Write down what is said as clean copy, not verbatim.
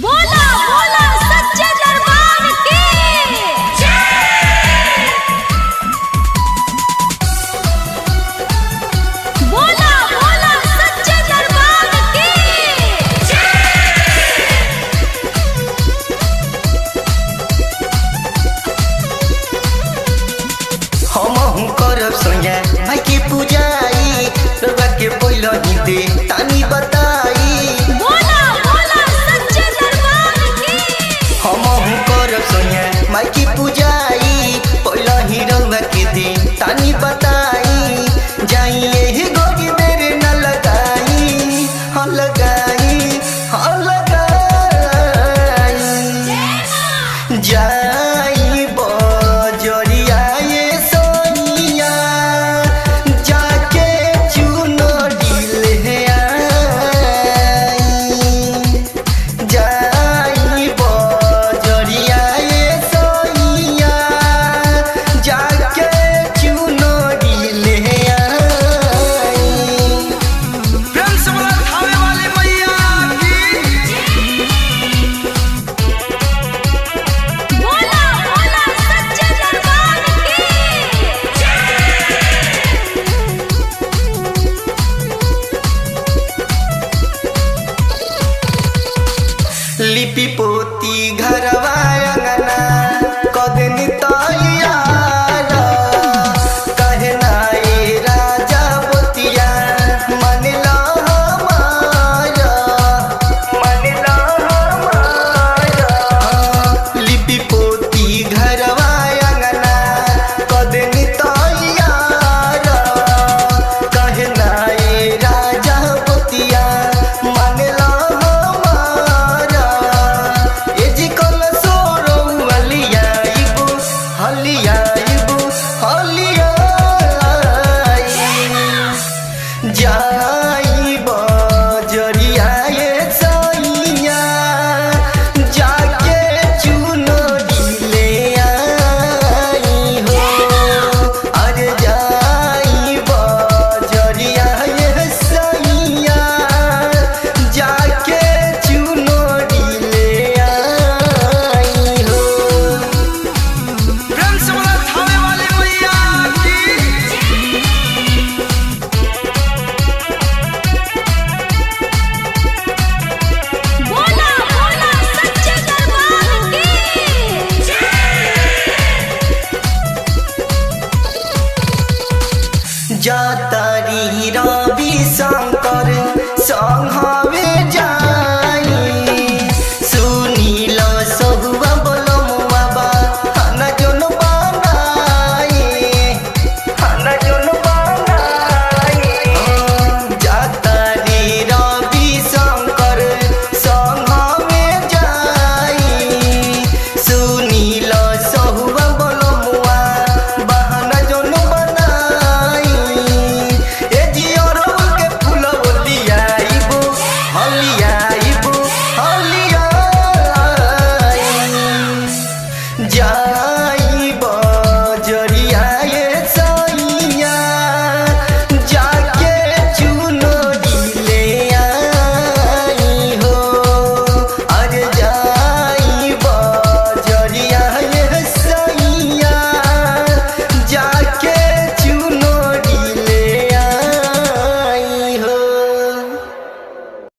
बोला बोला सच्चे दरबार की जय। बोला बोला सच्चे दरबार की जय। हमहु करब सोया भाई के पूजाई रउआ के पहिलो ही दे तानी बताई। बोला बोला सच्चे दरबार की हमहु करब सोया भाई के पूजाई पहिलो ही रउआ के दे तानी बताई। जाइए ही गोरी देर न लगाई हाँ लगाई हाँ लगाई। जाई बजरिया ये सोनिया जाके चुनरी ले आई। जाई बजरिया ये सोनिया जाके चुनरी ले आई। प्रेम से बोला खावे वाली मैया की बोला बोला सच्चे दरबार की लिपि पोती